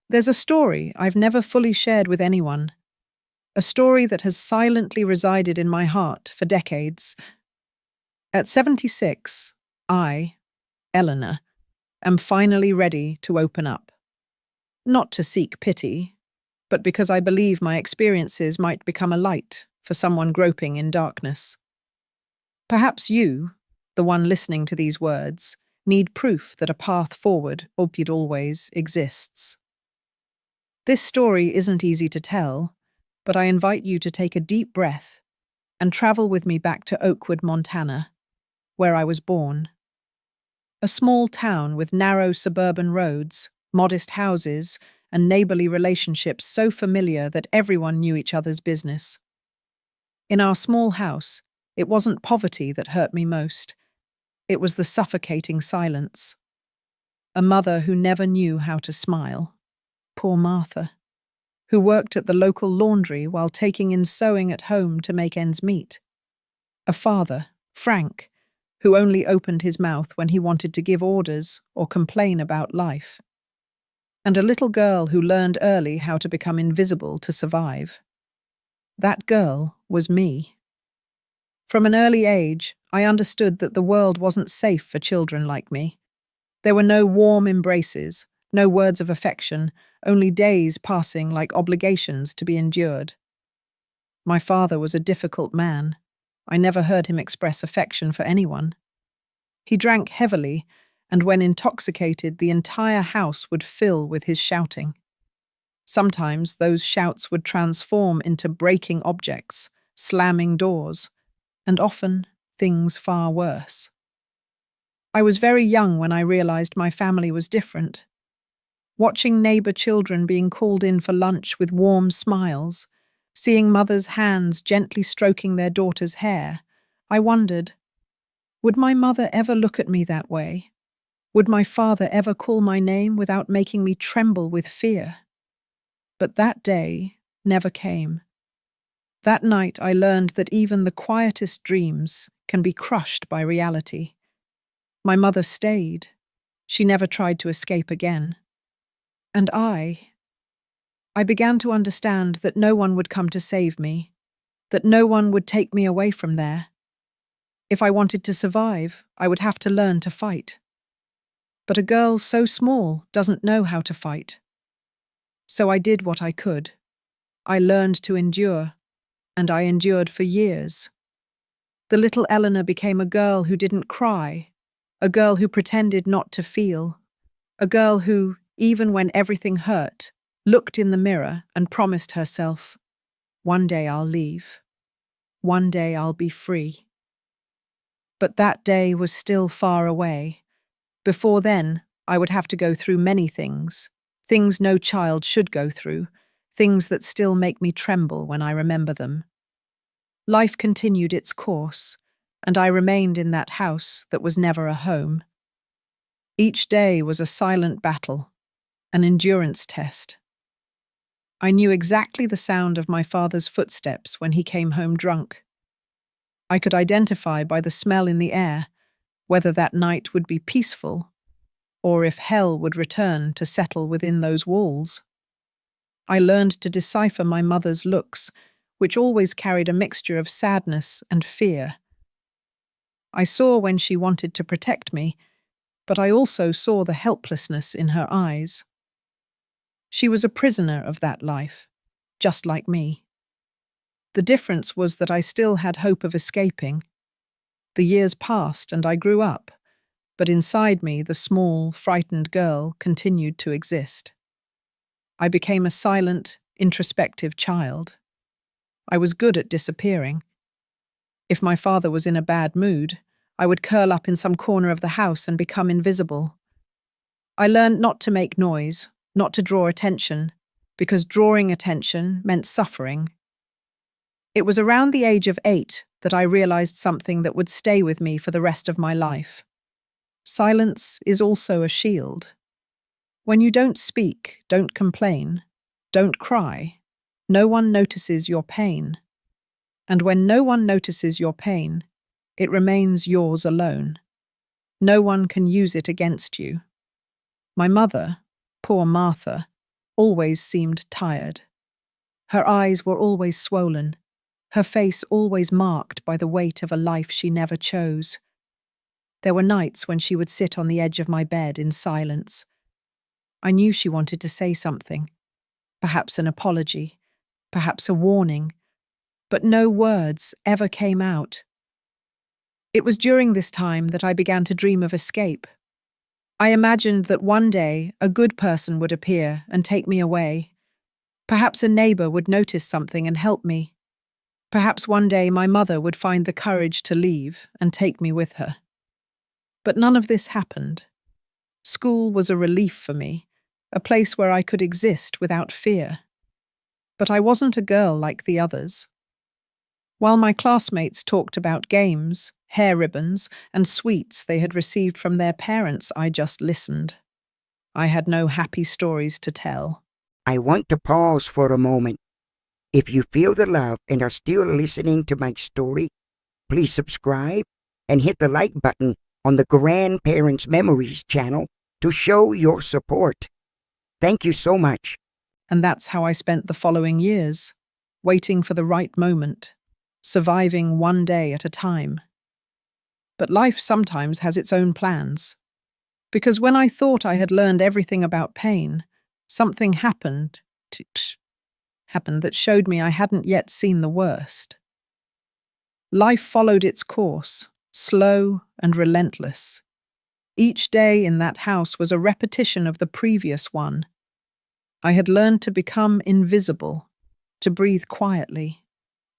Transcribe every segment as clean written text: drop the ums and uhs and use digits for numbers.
There's a story I've never fully shared with anyone, a story that has silently resided in my heart for decades. At 76, I, Eleanor, am finally ready to open up. Not to seek pity, but because I believe my experiences might become a light for someone groping in darkness. Perhaps you, the one listening to these words, need proof that a path forward, albeit always, exists. This story isn't easy to tell, but I invite you to take a deep breath and travel with me back to Oakwood, Montana, where I was born. A small town with narrow suburban roads, modest houses, and neighborly relationships so familiar that everyone knew each other's business. In our small house, it wasn't poverty that hurt me most. It was the suffocating silence. A mother who never knew how to smile. Poor Martha, who worked at the local laundry while taking in sewing at home to make ends meet. A father, Frank, who only opened his mouth when he wanted to give orders or complain about life. And a little girl who learned early how to become invisible to survive. That girl was me. From an early age, I understood that the world wasn't safe for children like me. There were no warm embraces, no words of affection, only days passing like obligations to be endured. My father was a difficult man. I never heard him express affection for anyone. He drank heavily, and when intoxicated, the entire house would fill with his shouting. Sometimes those shouts would transform into breaking objects, slamming doors, and often things far worse. I was very young when I realized my family was different. Watching neighbor children being called in for lunch with warm smiles, seeing mothers' hands gently stroking their daughter's hair, I wondered, would my mother ever look at me that way? Would my father ever call my name without making me tremble with fear? But that day never came. That night I learned that even the quietest dreams can be crushed by reality. My mother stayed. She never tried to escape again. And I began to understand that no one would come to save me, that no one would take me away from there. If I wanted to survive, I would have to learn to fight. But a girl so small doesn't know how to fight. So I did what I could. I learned to endure, and I endured for years. The little Eleanor became a girl who didn't cry, a girl who pretended not to feel, a girl who, even when everything hurt, looked in the mirror and promised herself, one day I'll leave. One day I'll be free. But that day was still far away. Before then, I would have to go through many things, things no child should go through, things that still make me tremble when I remember them. Life continued its course, and I remained in that house that was never a home. Each day was a silent battle, an endurance test. I knew exactly the sound of my father's footsteps when he came home drunk. I could identify by the smell in the air whether that night would be peaceful or if hell would return to settle within those walls. I learned to decipher my mother's looks, which always carried a mixture of sadness and fear. I saw when she wanted to protect me, but I also saw the helplessness in her eyes. She was a prisoner of that life, just like me. The difference was that I still had hope of escaping. The years passed and I grew up, but inside me the small, frightened girl continued to exist. I became a silent, introspective child. I was good at disappearing. If my father was in a bad mood, I would curl up in some corner of the house and become invisible. I learned not to make noise, not to draw attention, because drawing attention meant suffering. It was around the age of 8 that I realized something that would stay with me for the rest of my life. Silence is also a shield. When you don't speak, don't complain, don't cry, no one notices your pain. And when no one notices your pain, it remains yours alone. No one can use it against you. My mother, poor Martha, always seemed tired. Her eyes were always swollen, her face always marked by the weight of a life she never chose. There were nights when she would sit on the edge of my bed in silence. I knew she wanted to say something, perhaps an apology, perhaps a warning, but no words ever came out. It was during this time that I began to dream of escape. I imagined that one day a good person would appear and take me away. Perhaps a neighbor would notice something and help me. Perhaps one day my mother would find the courage to leave and take me with her. But none of this happened. School was a relief for me, a place where I could exist without fear. But I wasn't a girl like the others. While my classmates talked about games, hair ribbons, and sweets they had received from their parents, I just listened. I had no happy stories to tell. I want to pause for a moment. If you feel the love and are still listening to my story, please subscribe and hit the like button on the Grandparents Memories channel to show your support. Thank you so much. And that's how I spent the following years, waiting for the right moment, surviving one day at a time. But life sometimes has its own plans. Because when I thought I had learned everything about pain, something happened that showed me I hadn't yet seen the worst. Life followed its course, slow and relentless. Each day in that house was a repetition of the previous one. I had learned to become invisible, to breathe quietly,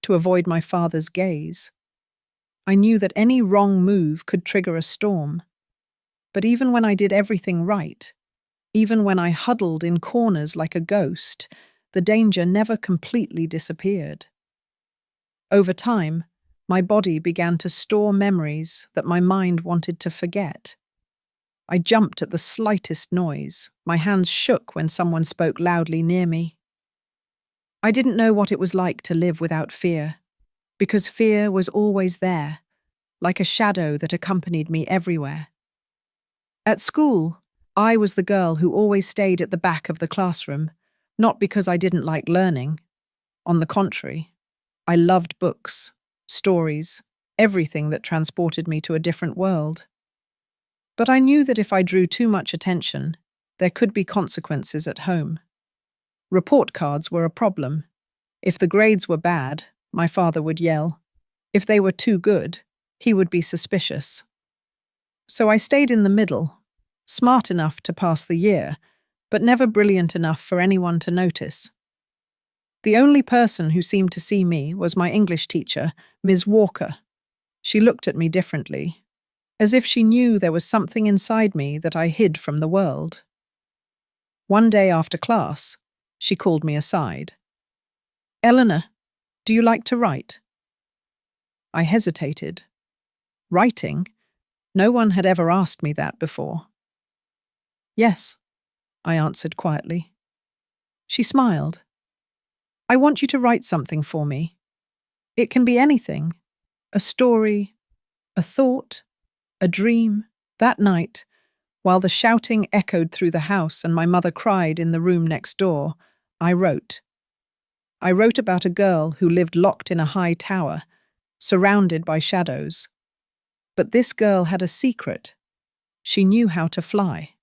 to avoid my father's gaze. I knew that any wrong move could trigger a storm. But even when I did everything right, even when I huddled in corners like a ghost, the danger never completely disappeared. Over time, my body began to store memories that my mind wanted to forget. I jumped at the slightest noise. My hands shook when someone spoke loudly near me. I didn't know what it was like to live without fear, because fear was always there, like a shadow that accompanied me everywhere. At school, I was the girl who always stayed at the back of the classroom, not because I didn't like learning. On the contrary, I loved books, stories, everything that transported me to a different world. But I knew that if I drew too much attention, there could be consequences at home. Report cards were a problem. If the grades were bad, my father would yell. If they were too good, he would be suspicious. So I stayed in the middle, smart enough to pass the year, but never brilliant enough for anyone to notice. The only person who seemed to see me was my English teacher, Ms. Walker. She looked at me differently, as if she knew there was something inside me that I hid from the world. One day after class, she called me aside. "Eleanor, do you like to write?" I hesitated. Writing? No one had ever asked me that before. "Yes," I answered quietly. She smiled. "I want you to write something for me. It can be anything. A story, a thought, a dream." That night, while the shouting echoed through the house and my mother cried in the room next door, I wrote. I wrote about a girl who lived locked in a high tower, surrounded by shadows. But this girl had a secret. She knew how to fly.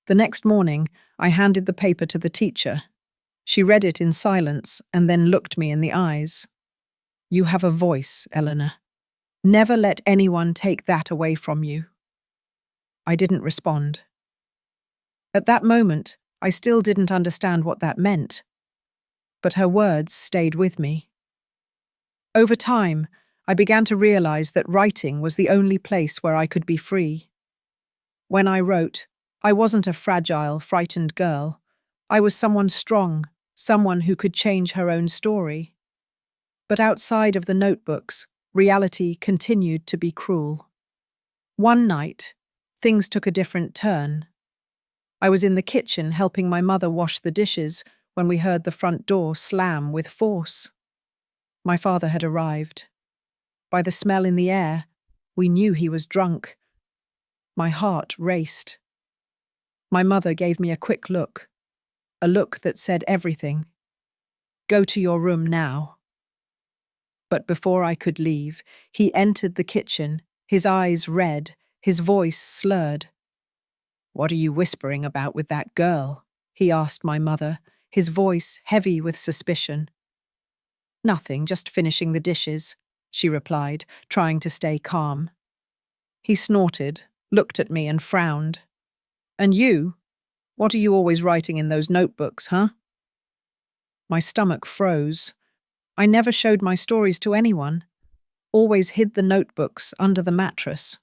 The next morning, I handed the paper to the teacher. She read it in silence and then looked me in the eyes. "You have a voice, Eleanor. Never let anyone take that away from you." I didn't respond. At that moment, I still didn't understand what that meant. But her words stayed with me. Over time, I began to realize that writing was the only place where I could be free. When I wrote, I wasn't a fragile, frightened girl. I was someone strong, someone who could change her own story. But outside of the notebooks, reality continued to be cruel. One night, things took a different turn. I was in the kitchen helping my mother wash the dishes when we heard the front door slam with force. My father had arrived. By the smell in the air, we knew he was drunk. My heart raced. My mother gave me a quick look. a look that said everything. "Go to your room now." But before I could leave, he entered the kitchen, his eyes red, his voice slurred. "What are you whispering about with that girl?" he asked my mother, his voice heavy with suspicion. "Nothing, just finishing the dishes," she replied, trying to stay calm. He snorted, looked at me and frowned. "And you? What are you always writing in those notebooks, huh?" My stomach froze. I never showed my stories to anyone, always hid the notebooks under the mattress.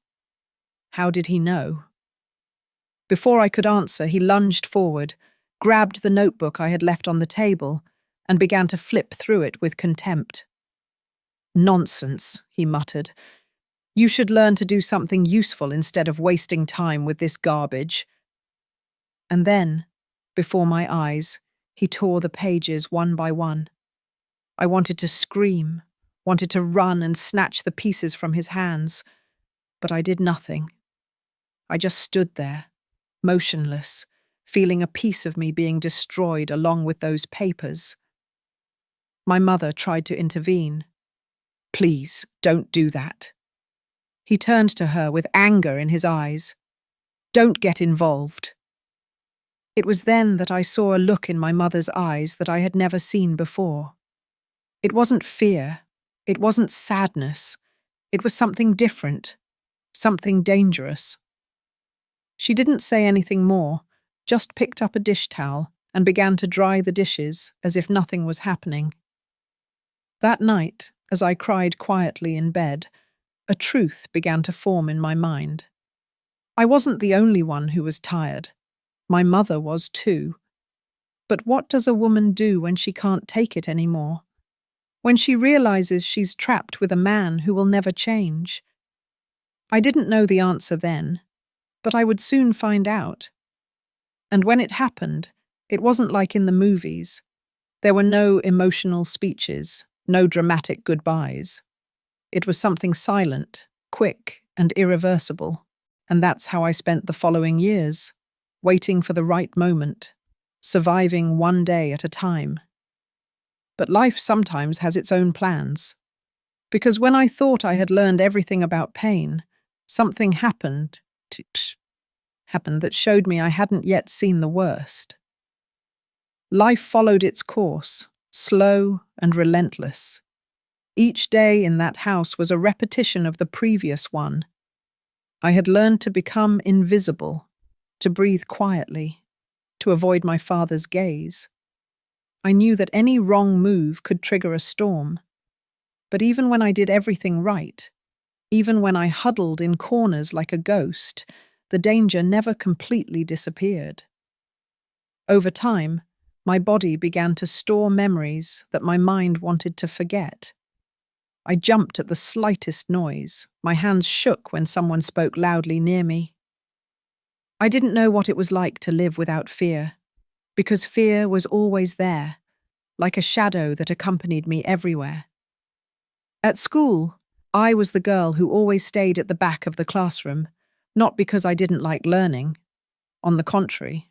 How did he know? Before I could answer, he lunged forward, grabbed the notebook I had left on the table, and began to flip through it with contempt. "Nonsense," he muttered. "You should learn to do something useful instead of wasting time with this garbage." And then, before my eyes, he tore the pages one by one. I wanted to scream, wanted to run and snatch the pieces from his hands, but I did nothing. I just stood there, motionless, feeling a piece of me being destroyed along with those papers. My mother tried to intervene. "Please, don't do that." He turned to her with anger in his eyes. "Don't get involved." It was then that I saw a look in my mother's eyes that I had never seen before. It wasn't fear, it wasn't sadness, it was something different, something dangerous. She didn't say anything more, just picked up a dish towel and began to dry the dishes as if nothing was happening. That night, as I cried quietly in bed, a truth began to form in my mind. I wasn't the only one who was tired. My mother was too. But what does a woman do when she can't take it anymore? When she realizes she's trapped with a man who will never change? I didn't know the answer then, but I would soon find out. And when it happened, it wasn't like in the movies. There were no emotional speeches, no dramatic goodbyes. It was something silent, quick, and irreversible. And that's how I spent the following years, waiting for the right moment, surviving one day at a time. But life sometimes has its own plans. Because when I thought I had learned everything about pain, something happened that showed me I hadn't yet seen the worst. Life followed its course, slow and relentless. Each day in that house was a repetition of the previous one. I had learned to become invisible, to breathe quietly, to avoid my father's gaze. I knew that any wrong move could trigger a storm. But even when I did everything right, even when I huddled in corners like a ghost, the danger never completely disappeared. Over time, my body began to store memories that my mind wanted to forget. I jumped at the slightest noise. My hands shook when someone spoke loudly near me. I didn't know what it was like to live without fear, because fear was always there, like a shadow that accompanied me everywhere. At school, I was the girl who always stayed at the back of the classroom, not because I didn't like learning. On the contrary,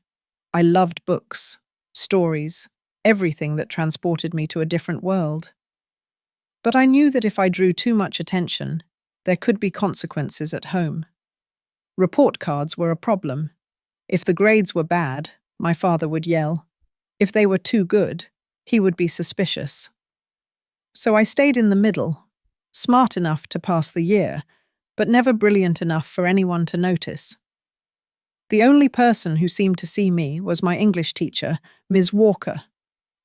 I loved books, stories, everything that transported me to a different world. But I knew that if I drew too much attention, there could be consequences at home. Report cards were a problem. If the grades were bad, my father would yell. If they were too good, he would be suspicious. So I stayed in the middle, smart enough to pass the year, but never brilliant enough for anyone to notice. The only person who seemed to see me was my English teacher, Ms. Walker.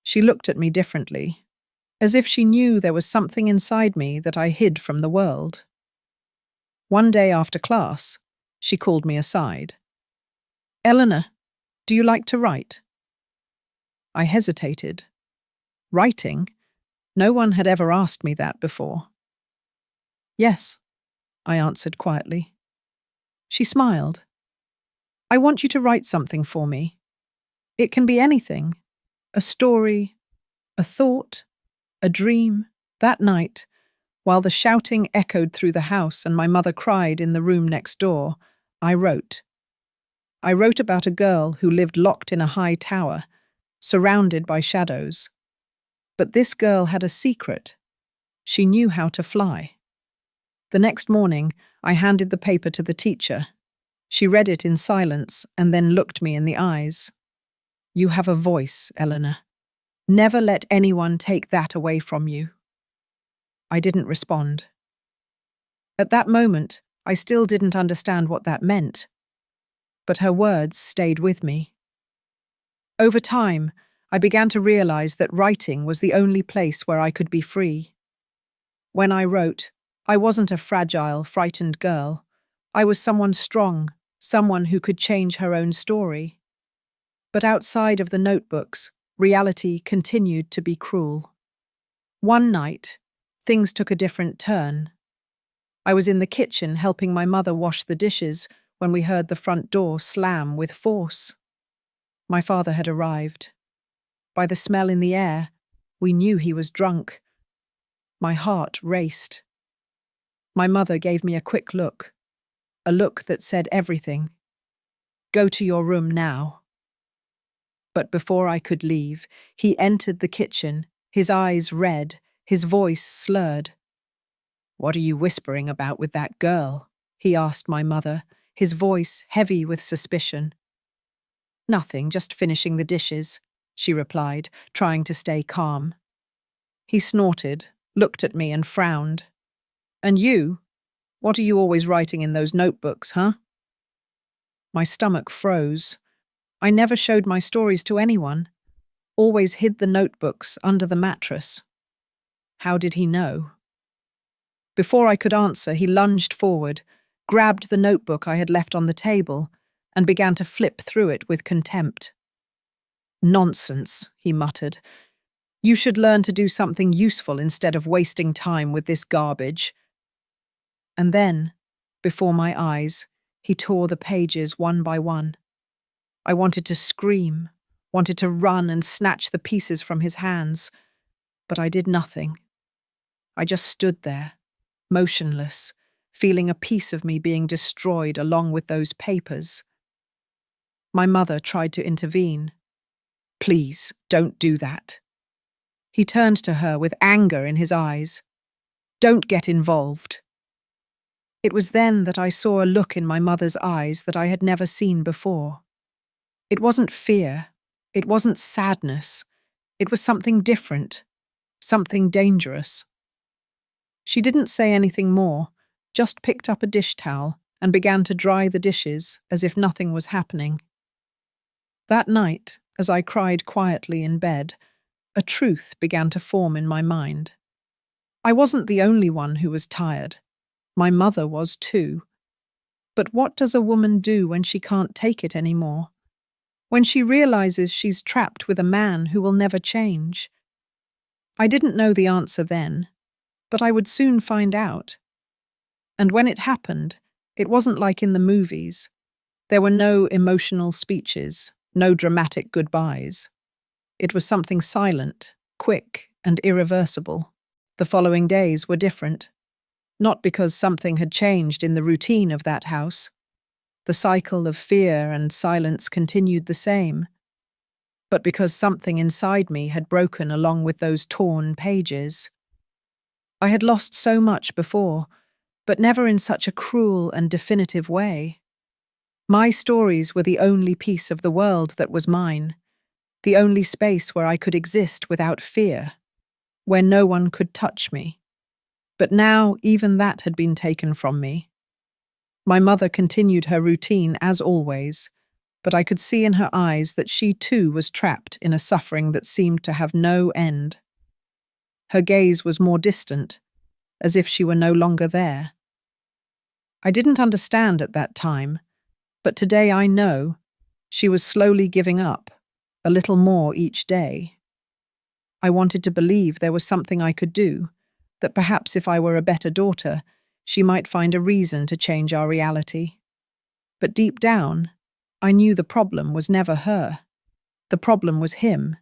She looked at me differently, as if she knew there was something inside me that I hid from the world. One day after class, she called me aside. "Eleanor, do you like to write?" I hesitated. Writing? No one had ever asked me that before. "Yes," I answered quietly. She smiled. "I want you to write something for me. It can be anything, a story, a thought, a dream." That night, while the shouting echoed through the house and my mother cried in the room next door, I wrote. I wrote about a girl who lived locked in a high tower, surrounded by shadows. But this girl had a secret. She knew how to fly. The next morning, I handed the paper to the teacher. She read it in silence and then looked me in the eyes. "You have a voice, Eleanor. Never let anyone take that away from you." I didn't respond. At that moment, I still didn't understand what that meant, but her words stayed with me. Over time, I began to realize that writing was the only place where I could be free. When I wrote, I wasn't a fragile, frightened girl. I was someone strong, someone who could change her own story. But outside of the notebooks, reality continued to be cruel. One night, things took a different turn. I was in the kitchen helping my mother wash the dishes when we heard the front door slam with force. My father had arrived. By the smell in the air, we knew he was drunk. My heart raced. My mother gave me a quick look, a look that said everything. "Go to your room now." But before I could leave, he entered the kitchen, his eyes red, his voice slurred. "What are you whispering about with that girl?" he asked my mother, his voice heavy with suspicion. "Nothing, just finishing the dishes," she replied, trying to stay calm. He snorted, looked at me and frowned. "And you? What are you always writing in those notebooks, huh?" My stomach froze. I never showed my stories to anyone, always hid the notebooks under the mattress. How did he know? Before I could answer, he lunged forward, grabbed the notebook I had left on the table, and began to flip through it with contempt. "Nonsense," he muttered. "You should learn to do something useful instead of wasting time with this garbage." And then, before my eyes, he tore the pages one by one. I wanted to scream, wanted to run and snatch the pieces from his hands, but I did nothing. I just stood there, motionless, feeling a piece of me being destroyed along with those papers. My mother tried to intervene. "Please, don't do that." He turned to her with anger in his eyes. "Don't get involved." It was then that I saw a look in my mother's eyes that I had never seen before. It wasn't fear, it wasn't sadness, it was something different, something dangerous. She didn't say anything more, just picked up a dish towel and began to dry the dishes as if nothing was happening. That night, as I cried quietly in bed, a truth began to form in my mind. I wasn't the only one who was tired. My mother was too. But what does a woman do when she can't take it anymore? When she realizes she's trapped with a man who will never change? I didn't know the answer then, but I would soon find out. And when it happened, it wasn't like in the movies. There were no emotional speeches, no dramatic goodbyes. It was something silent, quick, and irreversible. The following days were different. Not because something had changed in the routine of that house. The cycle of fear and silence continued the same, but because something inside me had broken along with those torn pages. I had lost so much before, but never in such a cruel and definitive way. My stories were the only piece of the world that was mine, the only space where I could exist without fear, where no one could touch me. But now even that had been taken from me. My mother continued her routine as always, but I could see in her eyes that she too was trapped in a suffering that seemed to have no end. Her gaze was more distant, as if she were no longer there. I didn't understand at that time, but today I know she was slowly giving up, a little more each day. I wanted to believe there was something I could do, that perhaps if I were a better daughter, she might find a reason to change our reality. But deep down, I knew the problem was never her. The problem was him,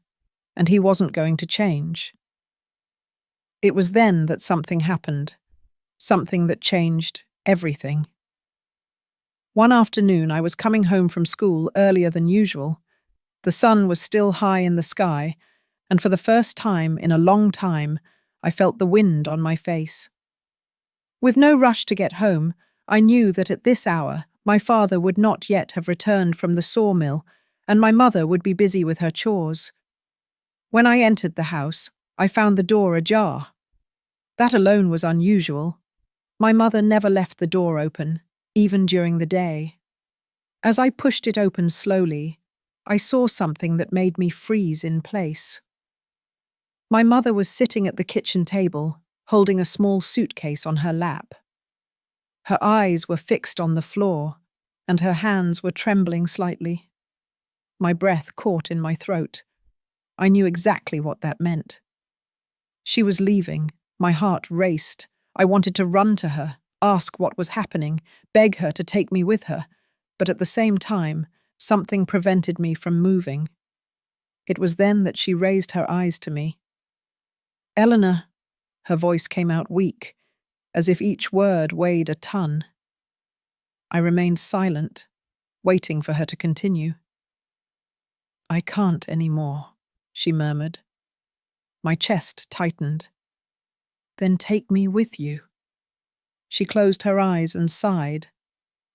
and he wasn't going to change. It was then that something happened, something that changed everything. One afternoon, I was coming home from school earlier than usual. The sun was still high in the sky, and for the first time in a long time, I felt the wind on my face. With no rush to get home, I knew that at this hour my father would not yet have returned from the sawmill, and my mother would be busy with her chores. When I entered the house, I found the door ajar. That alone was unusual. My mother never left the door open, even during the day. As I pushed it open slowly, I saw something that made me freeze in place. My mother was sitting at the kitchen table, holding a small suitcase on her lap. Her eyes were fixed on the floor, and her hands were trembling slightly. My breath caught in my throat. I knew exactly what that meant. She was leaving. My heart raced. I wanted to run to her, ask what was happening, beg her to take me with her, but at the same time, something prevented me from moving. It was then that she raised her eyes to me. "Eleanor," her voice came out weak, as if each word weighed a ton. I remained silent, waiting for her to continue. "I can't anymore," she murmured. My chest tightened. "Then take me with you." She closed her eyes and sighed,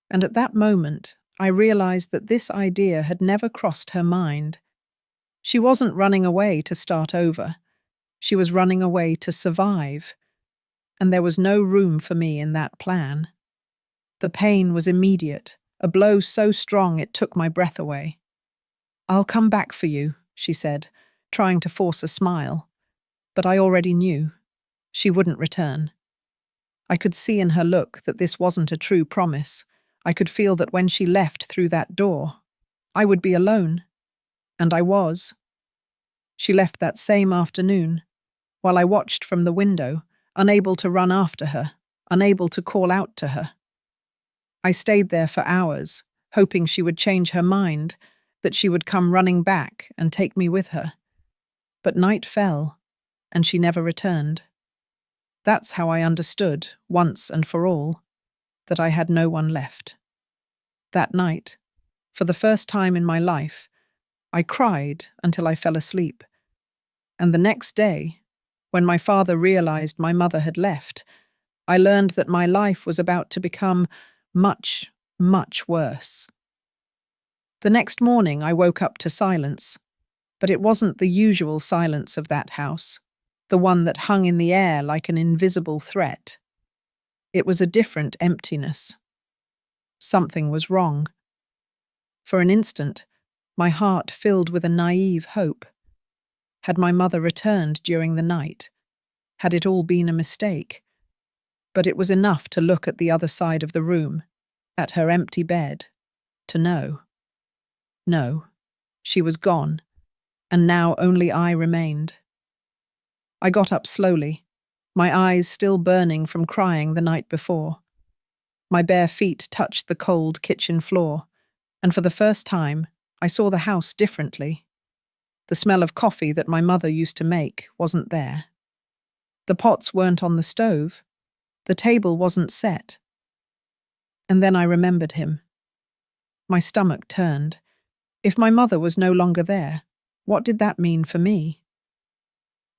and at that moment I realized that this idea had never crossed her mind. She wasn't running away to start over. She was running away to survive, and there was no room for me in that plan. The pain was immediate, a blow so strong it took my breath away. "I'll come back for you," she said, trying to force a smile. But I already knew. She wouldn't return. I could see in her look that this wasn't a true promise. I could feel that when she left through that door, I would be alone. And I was. She left that same afternoon, while I watched from the window, unable to run after her, unable to call out to her. I stayed there for hours, hoping she would change her mind, that she would come running back and take me with her. But night fell, and she never returned. That's how I understood, once and for all, that I had no one left. That night, for the first time in my life, I cried until I fell asleep. And the next day, when my father realized my mother had left, I learned that my life was about to become much, much worse. The next morning I woke up to silence, but it wasn't the usual silence of that house, the one that hung in the air like an invisible threat. It was a different emptiness. Something was wrong. For an instant, my heart filled with a naive hope. Had my mother returned during the night? Had it all been a mistake? But it was enough to look at the other side of the room, at her empty bed, to know. No, she was gone, and now only I remained. I got up slowly, my eyes still burning from crying the night before. My bare feet touched the cold kitchen floor, and for the first time, I saw the house differently. The smell of coffee that my mother used to make wasn't there. The pots weren't on the stove. The table wasn't set. And then I remembered him. My stomach turned. If my mother was no longer there, what did that mean for me?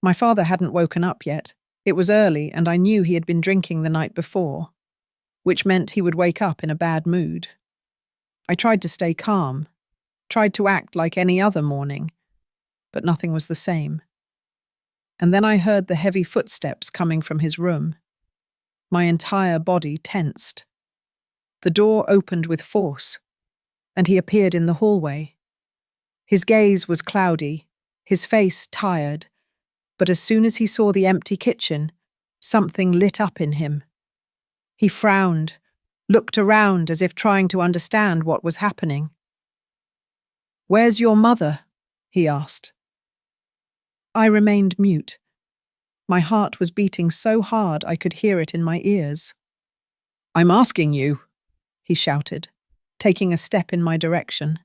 My father hadn't woken up yet. It was early, and I knew he had been drinking the night before, which meant he would wake up in a bad mood. I tried to stay calm, tried to act like any other morning, but nothing was the same. And then I heard the heavy footsteps coming from his room. My entire body tensed. The door opened with force, and he appeared in the hallway. His gaze was cloudy, his face tired, but as soon as he saw the empty kitchen, something lit up in him. He frowned, looked around as if trying to understand what was happening. "Where's your mother?" he asked. I remained mute. My heart was beating so hard I could hear it in my ears. "I'm asking you," he shouted, taking a step in my direction.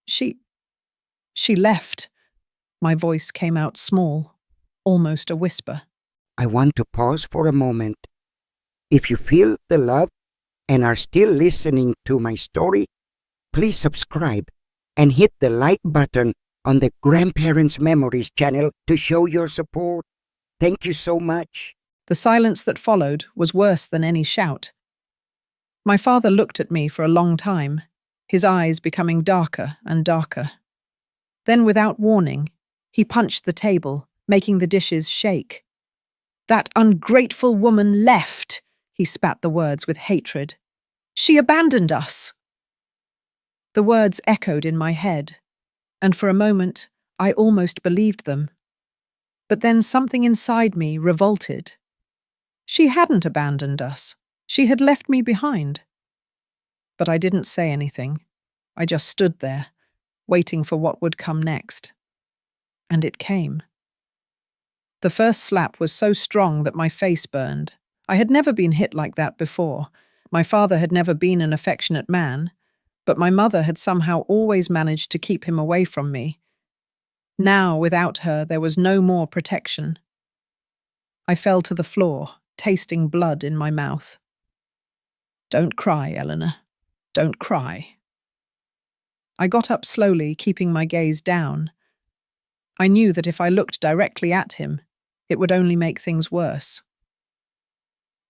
She left." My voice came out small, almost a whisper. I want to pause for a moment. If you feel the love and are still listening to my story, please subscribe and hit the like button on the Grandparents Memories channel to show your support. Thank you so much. The silence that followed was worse than any shout. My father looked at me for a long time, his eyes becoming darker and darker. Then, without warning, he punched the table, making the dishes shake. "That ungrateful woman left," he spat the words with hatred. "She abandoned us." The words echoed in my head, and for a moment I almost believed them. But then something inside me revolted. She hadn't abandoned us. She had left me behind. But I didn't say anything. I just stood there, waiting for what would come next. And it came. The first slap was so strong that my face burned. I had never been hit like that before. My father had never been an affectionate man, but my mother had somehow always managed to keep him away from me. Now, without her, there was no more protection. I fell to the floor, tasting blood in my mouth. "Don't cry, Eleanor. Don't cry." I got up slowly, keeping my gaze down. I knew that if I looked directly at him, it would only make things worse.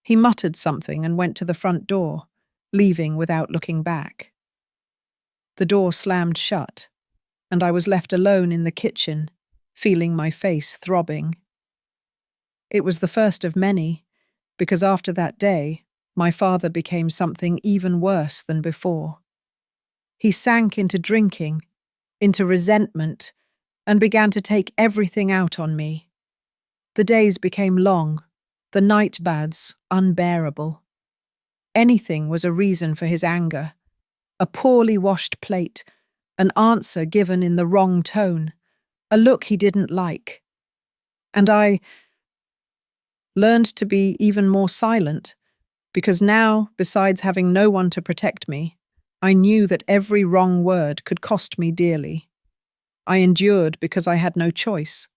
He muttered something and went to the front door, leaving without looking back. The door slammed shut, and I was left alone in the kitchen, feeling my face throbbing. It was the first of many, because after that day, my father became something even worse than before. He sank into drinking, into resentment, and began to take everything out on me. The days became long, the night baths unbearable. Anything was a reason for his anger. A poorly washed plate, an answer given in the wrong tone, a look he didn't like. And I learned to be even more silent, because now, besides having no one to protect me, I knew that every wrong word could cost me dearly. I endured because I had no choice.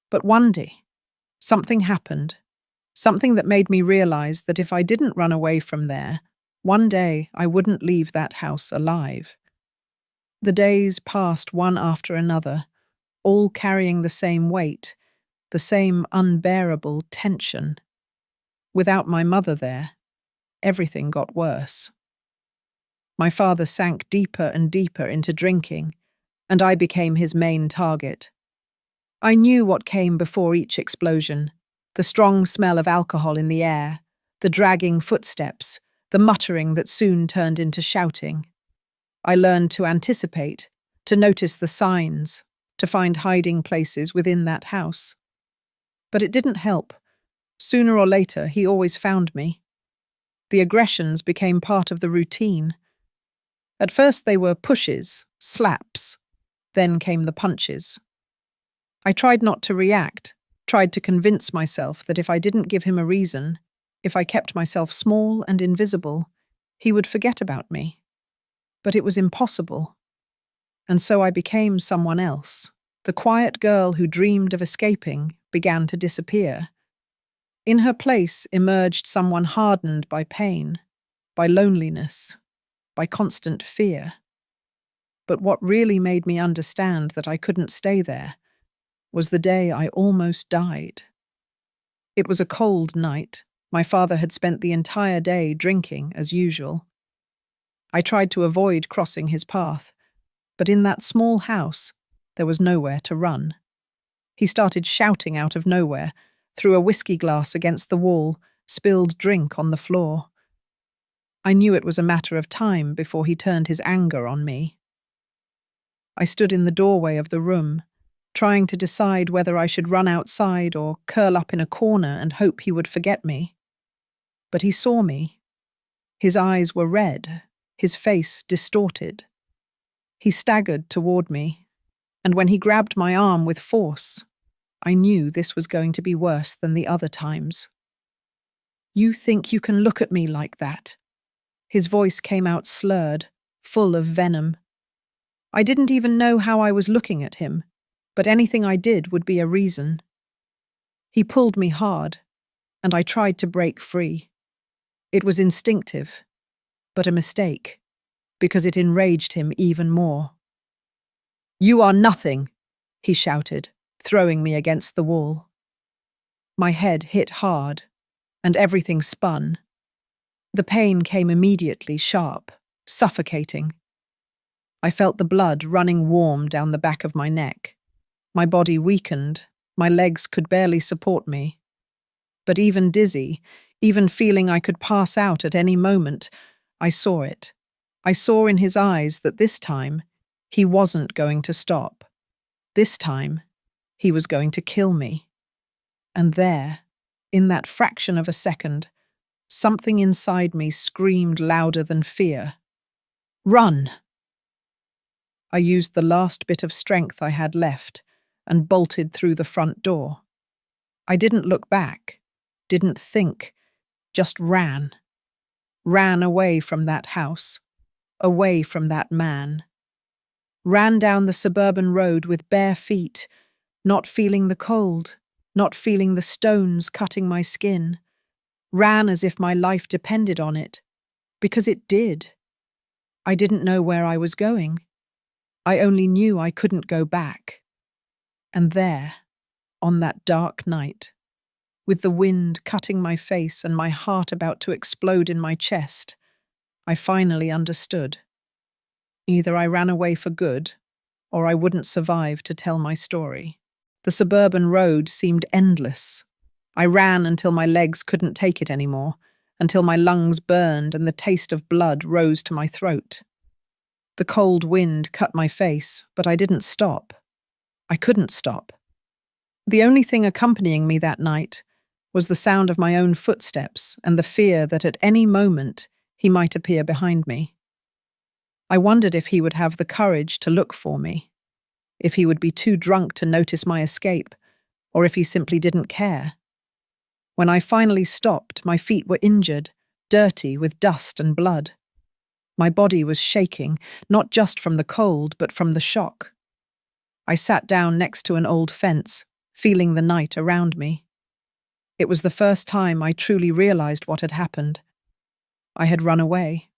But one day, something happened, something that made me realize that if I didn't run away from there, one day I wouldn't leave that house alive. The days passed one after another, all carrying the same weight, the same unbearable tension. Without my mother there, everything got worse. My father sank deeper and deeper into drinking, and I became his main target. I knew what came before each explosion: the strong smell of alcohol in the air, the dragging footsteps, the muttering that soon turned into shouting. I learned to anticipate, to notice the signs, to find hiding places within that house. But it didn't help. Sooner or later, he always found me. The aggressions became part of the routine. At first they were pushes, slaps. Then came the punches. I tried not to react, tried to convince myself that if I didn't give him a reason, if I kept myself small and invisible, he would forget about me. But it was impossible. And so I became someone else. The quiet girl who dreamed of escaping began to disappear. In her place emerged someone hardened by pain, by loneliness, by constant fear. But what really made me understand that I couldn't stay there was the day I almost died. It was a cold night. My father had spent the entire day drinking, as usual. I tried to avoid crossing his path, but in that small house, there was nowhere to run. He started shouting out of nowhere, threw a whiskey glass against the wall, spilled drink on the floor. I knew it was a matter of time before he turned his anger on me. I stood in the doorway of the room, trying to decide whether I should run outside or curl up in a corner and hope he would forget me. But he saw me. His eyes were red, his face distorted. He staggered toward me, and when he grabbed my arm with force, I knew this was going to be worse than the other times. "You think you can look at me like that?" His voice came out slurred, full of venom. I didn't even know how I was looking at him, but anything I did would be a reason. He pulled me hard, and I tried to break free. It was instinctive, but a mistake. because it enraged him even more. "You are nothing," he shouted, throwing me against the wall. My head hit hard, and everything spun. The pain came immediately, sharp, suffocating. I felt the blood running warm down the back of my neck. My body weakened, my legs could barely support me. But even dizzy, even feeling I could pass out at any moment, I saw it. I saw in his eyes that this time, he wasn't going to stop. This time, he was going to kill me. And there, in that fraction of a second, something inside me screamed louder than fear. "Run!" I used the last bit of strength I had left and bolted through the front door. I didn't look back, didn't think, just ran. Ran away from that house, away from that man. Ran down the suburban road with bare feet, not feeling the cold, not feeling the stones cutting my skin. Ran as if my life depended on it, because it did. I didn't know where I was going. I only knew I couldn't go back. And there, on that dark night, with the wind cutting my face and my heart about to explode in my chest, I finally understood. Either I ran away for good, or I wouldn't survive to tell my story. The suburban road seemed endless. I ran until my legs couldn't take it anymore, until my lungs burned and the taste of blood rose to my throat. The cold wind cut my face, but I didn't stop. I couldn't stop. The only thing accompanying me that night was the sound of my own footsteps and the fear that at any moment he might appear behind me. I wondered if he would have the courage to look for me, if he would be too drunk to notice my escape, or if he simply didn't care. When I finally stopped, my feet were injured, dirty with dust and blood. My body was shaking, not just from the cold, but from the shock. I sat down next to an old fence, feeling the night around me. It was the first time I truly realized what had happened. I had run away.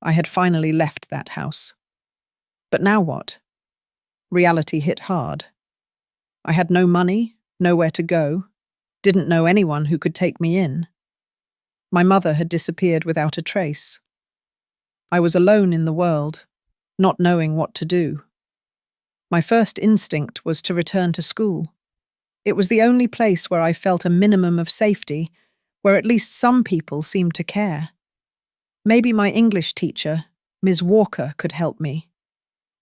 I had finally left that house. But now what? Reality hit hard. I had no money, nowhere to go, didn't know anyone who could take me in. My mother had disappeared without a trace. I was alone in the world, not knowing what to do. My first instinct was to return to school. It was the only place where I felt a minimum of safety, where at least some people seemed to care. Maybe my English teacher, Ms. Walker, could help me.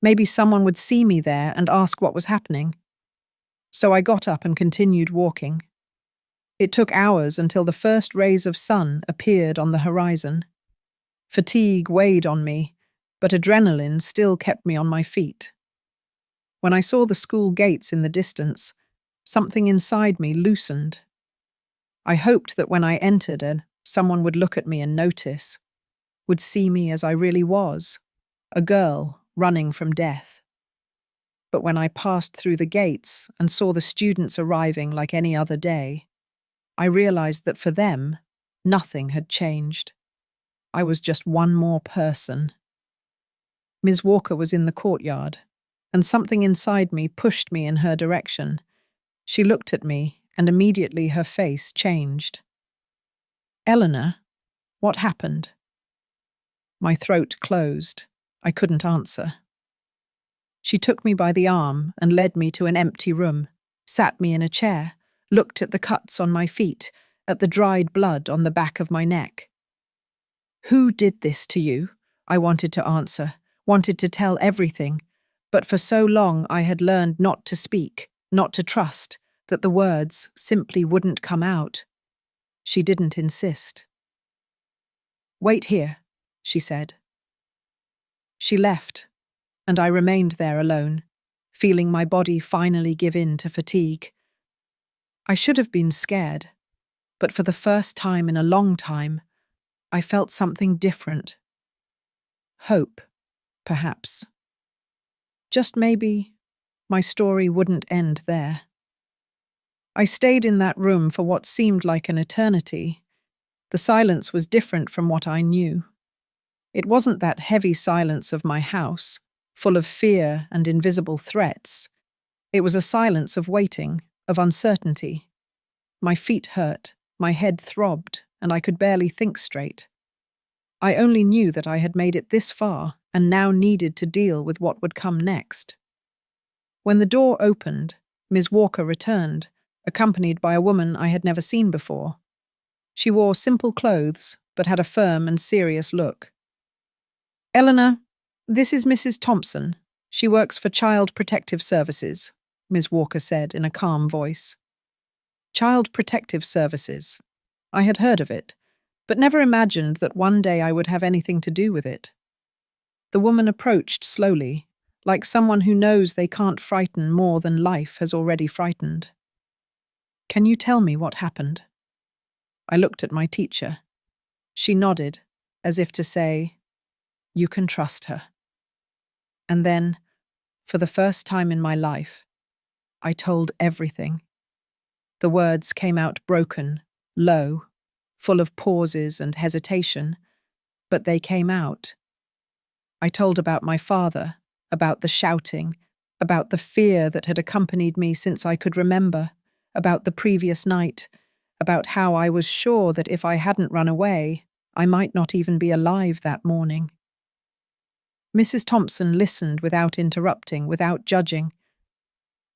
Maybe someone would see me there and ask what was happening. So I got up and continued walking. It took hours until the first rays of sun appeared on the horizon. Fatigue weighed on me, but adrenaline still kept me on my feet. When I saw the school gates in the distance, something inside me loosened. I hoped that when I entered someone would look at me and notice, would see me as I really was, a girl running from death. But when I passed through the gates and saw the students arriving like any other day, I realized that for them, nothing had changed. I was just one more person. Ms. Walker was in the courtyard, and something inside me pushed me in her direction. She looked at me, and immediately her face changed. "Eleanor, what happened?" My throat closed. I couldn't answer. She took me by the arm and led me to an empty room, sat me in a chair, looked at the cuts on my feet, at the dried blood on the back of my neck. "Who did this to you?" I wanted to answer, wanted to tell everything, but for so long I had learned not to speak, not to trust, that the words simply wouldn't come out. She didn't insist. "Wait here," she said. She left, and I remained there alone, feeling my body finally give in to fatigue. I should have been scared, but for the first time in a long time, I felt something different. Hope, perhaps. Just maybe my story wouldn't end there. I stayed in that room for what seemed like an eternity. The silence was different from what I knew. It wasn't that heavy silence of my house, full of fear and invisible threats. It was a silence of waiting, of uncertainty. My feet hurt, my head throbbed, and I could barely think straight. I only knew that I had made it this far and now needed to deal with what would come next. When the door opened, Ms. Walker returned, accompanied by a woman I had never seen before. She wore simple clothes, but had a firm and serious look. "Eleanor, this is Mrs. Thompson. She works for Child Protective Services," Ms. Walker said in a calm voice. Child Protective Services. I had heard of it, but never imagined that one day I would have anything to do with it. The woman approached slowly, like someone who knows they can't frighten more than life has already frightened. "Can you tell me what happened?" I looked at my teacher. She nodded, as if to say, "You can trust her." And then, for the first time in my life, I told everything. The words came out broken, low, full of pauses and hesitation, but they came out. I told about my father, about the shouting, about the fear that had accompanied me since I could remember, about the previous night, about how I was sure that if I hadn't run away, I might not even be alive that morning. Mrs. Thompson listened without interrupting, without judging.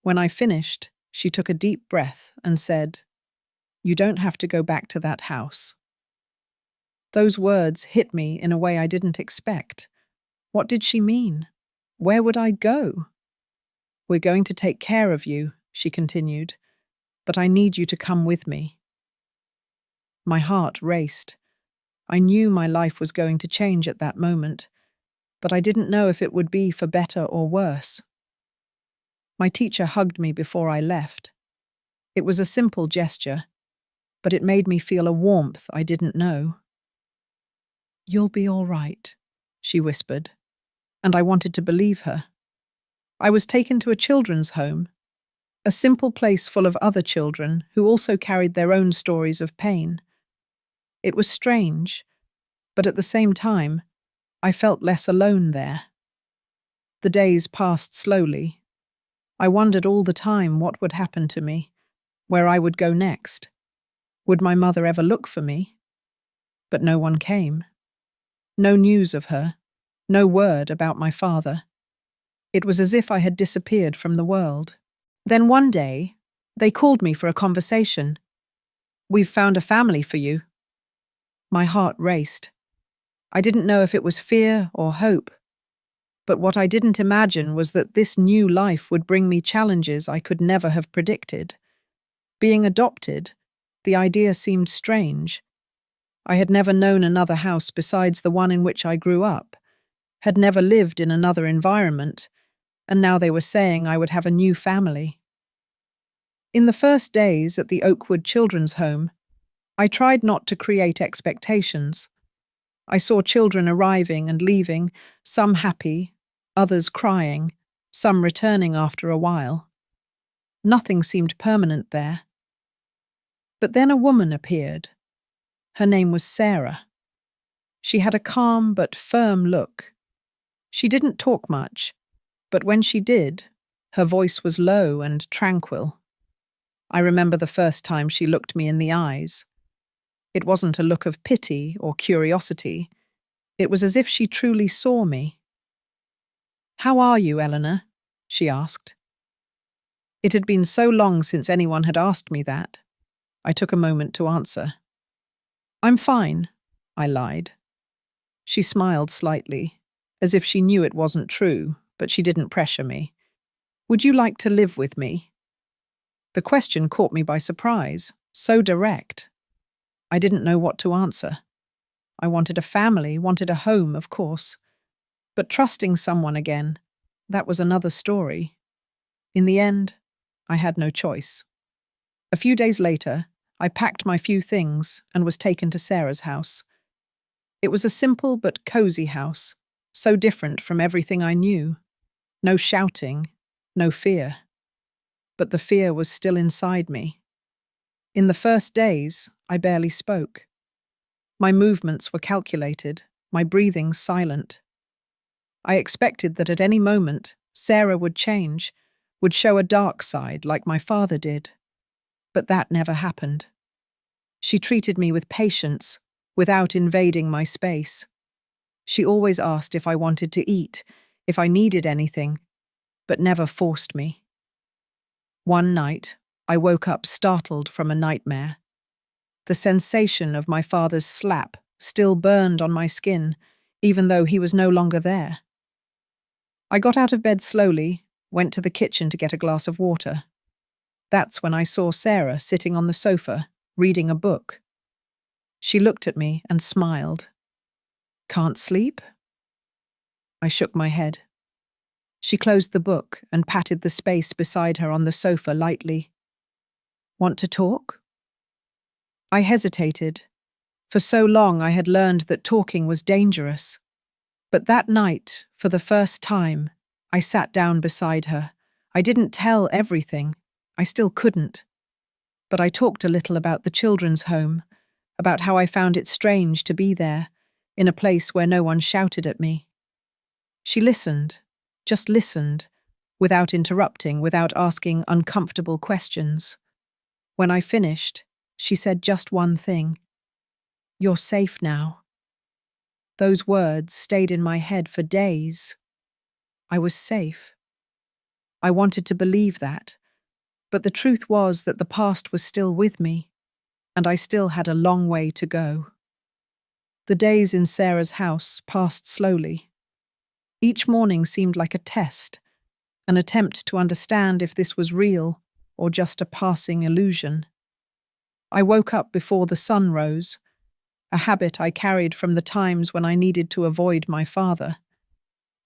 When I finished, she took a deep breath and said, "You don't have to go back to that house." Those words hit me in a way I didn't expect. What did she mean? Where would I go? "We're going to take care of you," she continued, "but I need you to come with me." My heart raced. I knew my life was going to change at that moment, but I didn't know if it would be for better or worse. My teacher hugged me before I left. It was a simple gesture, but it made me feel a warmth I didn't know. "You'll be all right," she whispered, and I wanted to believe her. I was taken to a children's home, a simple place full of other children who also carried their own stories of pain. It was strange, but at the same time, I felt less alone there. The days passed slowly. I wondered all the time what would happen to me, where I would go next. Would my mother ever look for me? But no one came. No news of her, no word about my father. It was as if I had disappeared from the world. Then one day, they called me for a conversation. "We've found a family for you." My heart raced. I didn't know if it was fear or hope. But what I didn't imagine was that this new life would bring me challenges I could never have predicted. Being adopted, the idea seemed strange. I had never known another house besides the one in which I grew up, had never lived in another environment, and now they were saying I would have a new family. In the first days at the Oakwood Children's Home, I tried not to create expectations. I saw children arriving and leaving, some happy, others crying, some returning after a while. Nothing seemed permanent there. But then a woman appeared. Her name was Sarah. She had a calm but firm look. She didn't talk much, but when she did, her voice was low and tranquil. I remember the first time she looked me in the eyes. It wasn't a look of pity or curiosity. It was as if she truly saw me. "How are you, Eleanor?" she asked. It had been so long since anyone had asked me that. I took a moment to answer. "I'm fine," I lied. She smiled slightly, as if she knew it wasn't true, but she didn't pressure me. "Would you like to live with me?" The question caught me by surprise, so direct. I didn't know what to answer. I wanted a family, wanted a home, of course. But trusting someone again, that was another story. In the end, I had no choice. A few days later, I packed my few things and was taken to Sarah's house. It was a simple but cozy house, so different from everything I knew. No shouting, no fear. But the fear was still inside me. In the first days, I barely spoke. My movements were calculated, my breathing silent. I expected that at any moment, Sarah would change, would show a dark side like my father did. But that never happened. She treated me with patience, without invading my space. She always asked if I wanted to eat, if I needed anything, but never forced me. One night, I woke up startled from a nightmare. The sensation of my father's slap still burned on my skin, even though he was no longer there. I got out of bed slowly, went to the kitchen to get a glass of water. That's when I saw Sarah sitting on the sofa, reading a book. She looked at me and smiled. "Can't sleep?" I shook my head. She closed the book and patted the space beside her on the sofa lightly. "Want to talk?" I hesitated. For so long I had learned that talking was dangerous. But that night, for the first time, I sat down beside her. I didn't tell everything. I still couldn't. But I talked a little about the children's home, about how I found it strange to be there, in a place where no one shouted at me. She listened, just listened, without interrupting, without asking uncomfortable questions. When I finished, she said just one thing. "You're safe now." Those words stayed in my head for days. I was safe. I wanted to believe that, but the truth was that the past was still with me, and I still had a long way to go. The days in Sarah's house passed slowly. Each morning seemed like a test, an attempt to understand if this was real or just a passing illusion. I woke up before the sun rose, a habit I carried from the times when I needed to avoid my father.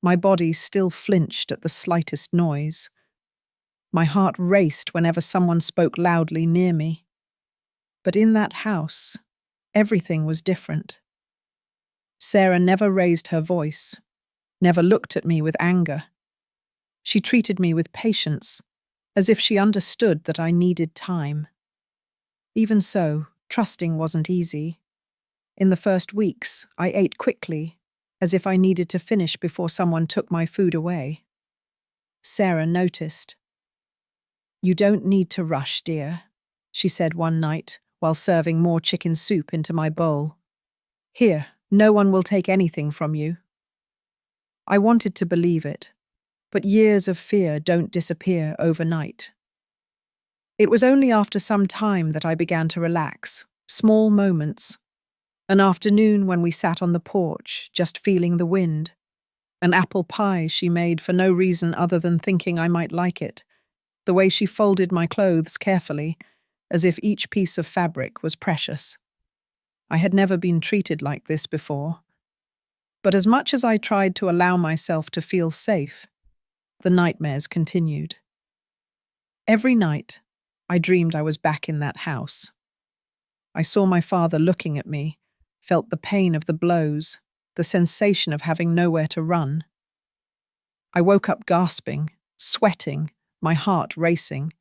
My body still flinched at the slightest noise. My heart raced whenever someone spoke loudly near me. But in that house, everything was different. Sarah never raised her voice, never looked at me with anger. She treated me with patience, as if she understood that I needed time. Even so, trusting wasn't easy. In the first weeks, I ate quickly, as if I needed to finish before someone took my food away. Sarah noticed. "You don't need to rush, dear," she said one night while serving more chicken soup into my bowl. "Here, no one will take anything from you." I wanted to believe it, but years of fear don't disappear overnight. It was only after some time that I began to relax, small moments. An afternoon when we sat on the porch, just feeling the wind. An apple pie she made for no reason other than thinking I might like it. The way she folded my clothes carefully, as if each piece of fabric was precious. I had never been treated like this before. But as much as I tried to allow myself to feel safe, the nightmares continued. Every night, I dreamed I was back in that house. I saw my father looking at me, felt the pain of the blows, the sensation of having nowhere to run. I woke up gasping, sweating, my heart racing.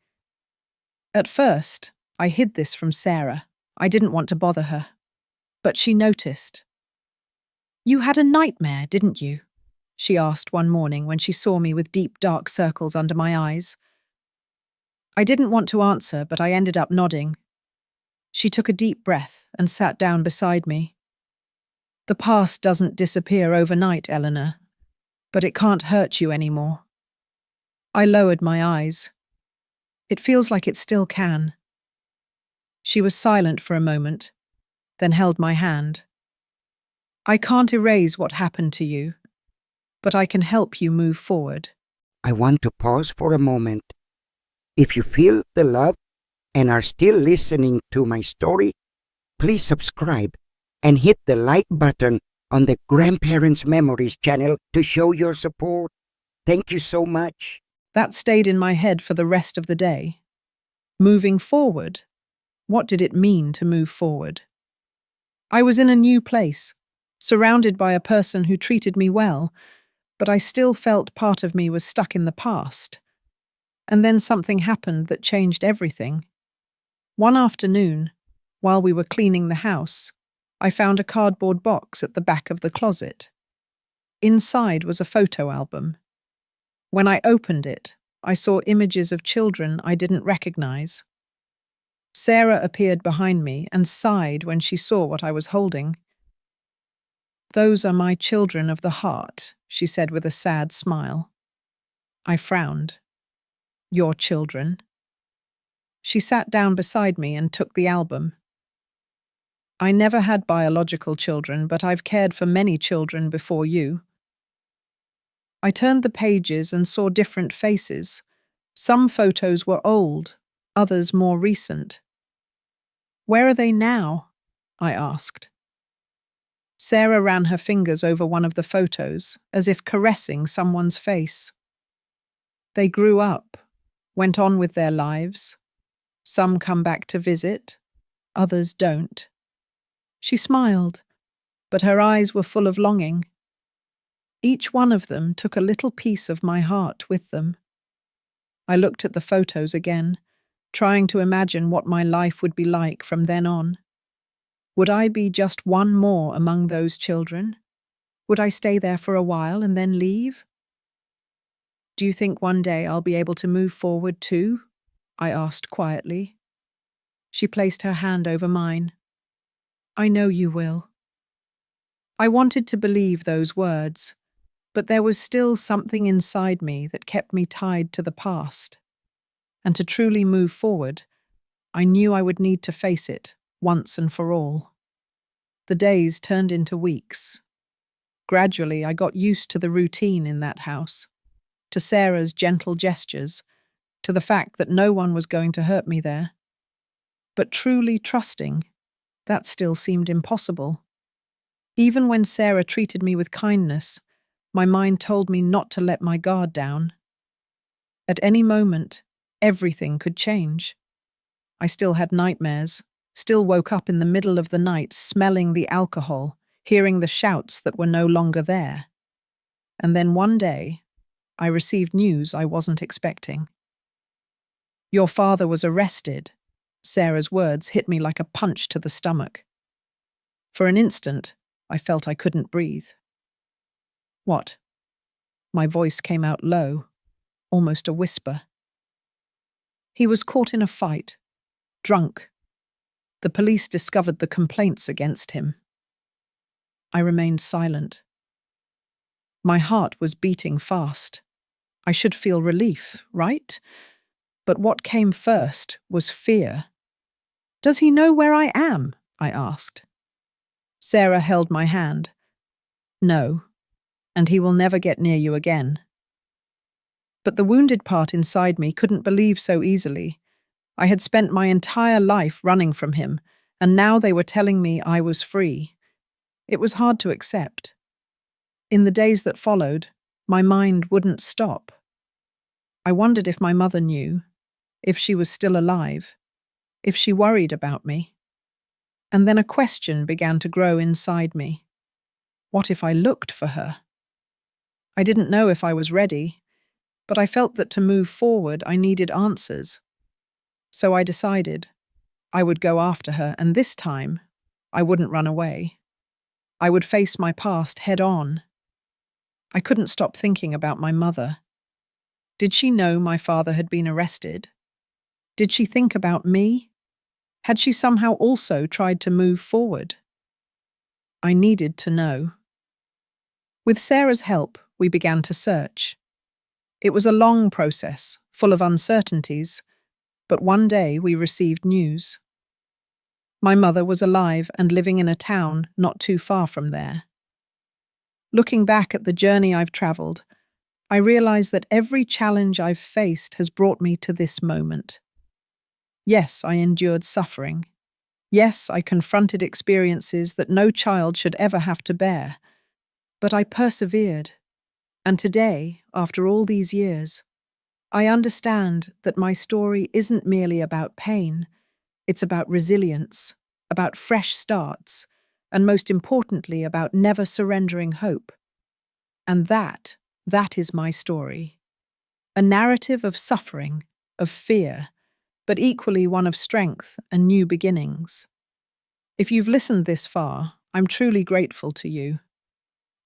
At first, I hid this from Sarah. I didn't want to bother her. But she noticed. "You had a nightmare, didn't you?" she asked one morning when she saw me with deep dark circles under my eyes. I didn't want to answer, but I ended up nodding. She took a deep breath and sat down beside me. "The past doesn't disappear overnight, Eleanor, but it can't hurt you anymore." I lowered my eyes. "It feels like it still can." She was silent for a moment, then held my hand. "I can't erase what happened to you, but I can help you move forward." I want to pause for a moment. If you feel the love and are still listening to my story, please subscribe and hit the like button on the Grandparents Memories channel to show your support. Thank you so much. That stayed in my head for the rest of the day. Moving forward. What did it mean to move forward? I was in a new place, surrounded by a person who treated me well, but I still felt part of me was stuck in the past. And then something happened that changed everything. One afternoon, while we were cleaning the house, I found a cardboard box at the back of the closet. Inside was a photo album. When I opened it, I saw images of children I didn't recognize. Sarah appeared behind me and sighed when she saw what I was holding. "Those are my children of the heart," she said with a sad smile. I frowned. "Your children?" She sat down beside me and took the album. "I never had biological children, but I've cared for many children before you." I turned the pages and saw different faces. Some photos were old, others more recent. "Where are they now?" I asked. Sarah ran her fingers over one of the photos, as if caressing someone's face. "They grew up, went on with their lives. Some come back to visit, others don't." She smiled, but her eyes were full of longing. Each one of them took a little piece of my heart with them. I looked at the photos again, trying to imagine what my life would be like from then on. Would I be just one more among those children? Would I stay there for a while and then leave? "Do you think one day I'll be able to move forward too?" I asked quietly. She placed her hand over mine. "I know you will." I wanted to believe those words, but there was still something inside me that kept me tied to the past. And to truly move forward, I knew I would need to face it once and for all. The days turned into weeks. Gradually, I got used to the routine in that house, to Sarah's gentle gestures, to the fact that no one was going to hurt me there. But truly trusting, that still seemed impossible. Even when Sarah treated me with kindness, my mind told me not to let my guard down. At any moment, everything could change. I still had nightmares, still woke up in the middle of the night smelling the alcohol, hearing the shouts that were no longer there. And then one day, I received news I wasn't expecting. "Your father was arrested." Sarah's words hit me like a punch to the stomach. For an instant, I felt I couldn't breathe. "What?" My voice came out low, almost a whisper. "He was caught in a fight, drunk. The police discovered the complaints against him." I remained silent. My heart was beating fast. I should feel relief, right? But what came first was fear. "Does he know where I am?" I asked. Sarah held my hand. "No, and he will never get near you again." But the wounded part inside me couldn't believe so easily. I had spent my entire life running from him, and now they were telling me I was free. It was hard to accept. In the days that followed, my mind wouldn't stop. I wondered if my mother knew, if she was still alive, if she worried about me. And then a question began to grow inside me. What if I looked for her? I didn't know if I was ready, but I felt that to move forward I needed answers. So I decided I would go after her, and this time I wouldn't run away. I would face my past head on. I couldn't stop thinking about my mother. Did she know my father had been arrested? Did she think about me? Had she somehow also tried to move forward? I needed to know. With Sarah's help, we began to search. It was a long process, full of uncertainties, but one day we received news. My mother was alive and living in a town not too far from there. Looking back at the journey I've traveled, I realize that every challenge I've faced has brought me to this moment. Yes, I endured suffering. Yes, I confronted experiences that no child should ever have to bear. But I persevered. And today, after all these years, I understand that my story isn't merely about pain. It's about resilience, about fresh starts, and most importantly, about never surrendering hope. And that is my story. A narrative of suffering, of fear, but equally one of strength and new beginnings. If you've listened this far, I'm truly grateful to you.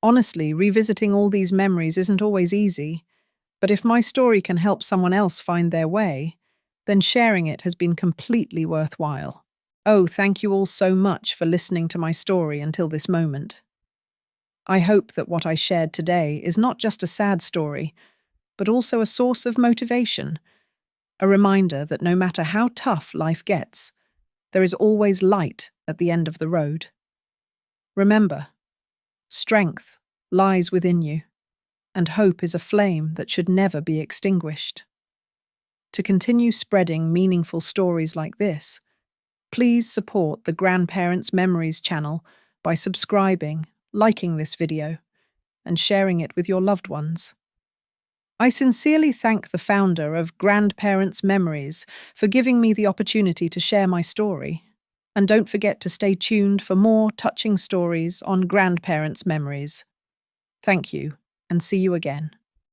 Honestly, revisiting all these memories isn't always easy, but if my story can help someone else find their way, then sharing it has been completely worthwhile. Oh, thank you all so much for listening to my story until this moment. I hope that what I shared today is not just a sad story, but also a source of motivation, a reminder that no matter how tough life gets, there is always light at the end of the road. Remember, strength lies within you, and hope is a flame that should never be extinguished. To continue spreading meaningful stories like this, please support the Grandparents Memories channel by subscribing, liking this video, and sharing it with your loved ones. I sincerely thank the founder of Grandparents Memories for giving me the opportunity to share my story. And don't forget to stay tuned for more touching stories on Grandparents Memories. Thank you, and see you again.